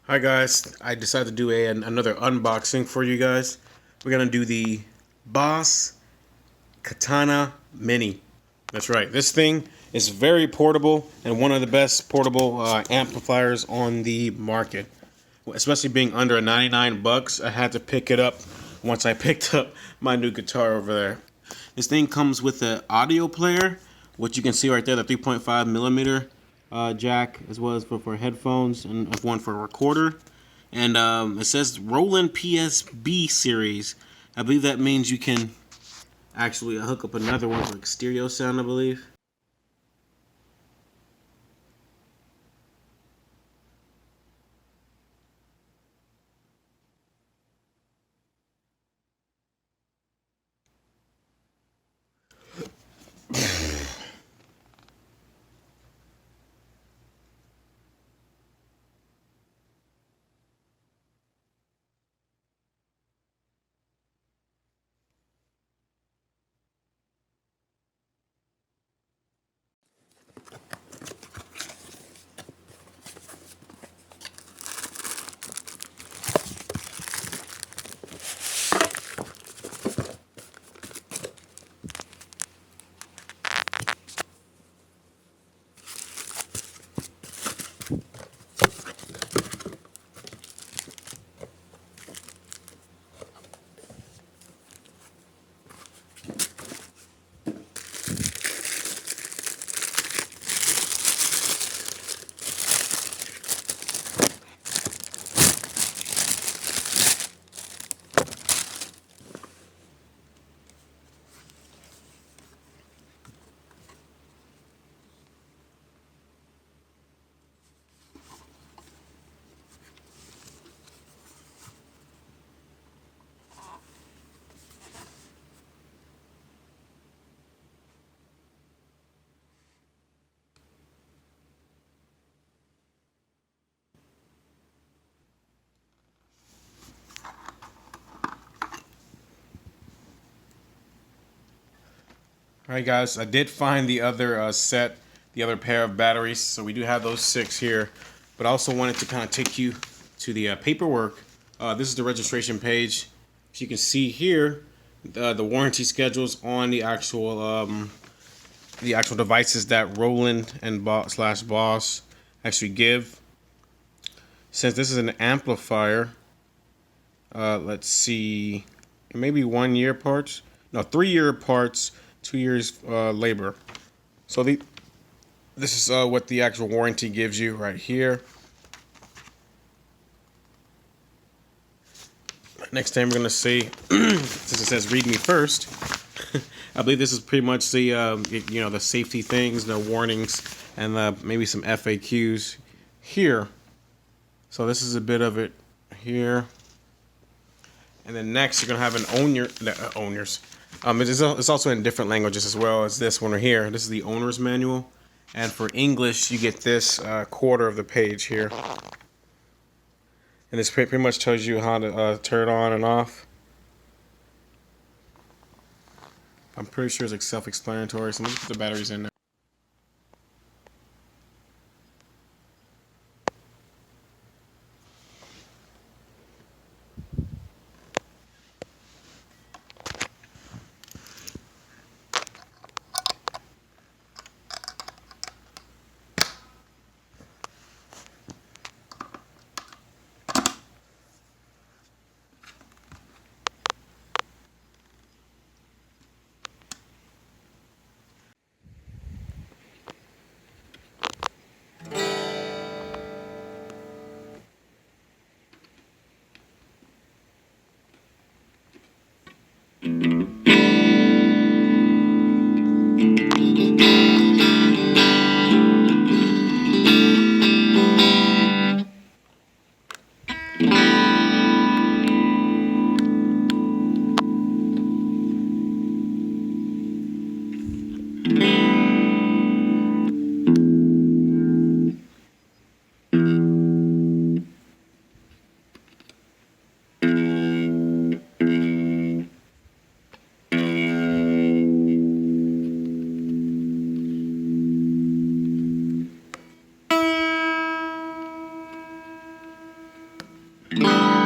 Hi guys, I decided to do another unboxing for you guys. We're gonna do the BOSS Katana Mini. That's right, this thing is very portable and one of the best portable amplifiers on the market. Especially being under 99 bucks, I had to pick it up once I picked up my new guitar over there. This thing comes with an audio player, which you can see right there, the 3.5 millimeter jack, as well as for headphones, and one for a recorder. And it says Roland PSB series. I believe that means you can actually hook up another one for stereo sound, I believe. Alright guys, I did find the other set, the other pair of batteries, so we do have those 6 here. But I also wanted to kind of take you to the paperwork. This is the registration page. As you can see here, the warranty schedules on the actual devices that Roland and /Boss actually give. Since this is an amplifier, let's see, maybe 1 year parts, no, 3 year parts, 2 years labor. So this is what the actual warranty gives you right here. Next time we're gonna see, since it says "read me first," I believe this is pretty much the the safety things, the warnings, and maybe some FAQs here. So this is a bit of it here. And then next, you're gonna have an owners. It's also in different languages as well as this one right here. This is the owner's manual, and for English, you get this quarter of the page here, and this pretty much tells you how to turn it on and off. I'm pretty sure it's like self-explanatory. So let me put the batteries in there. Bye.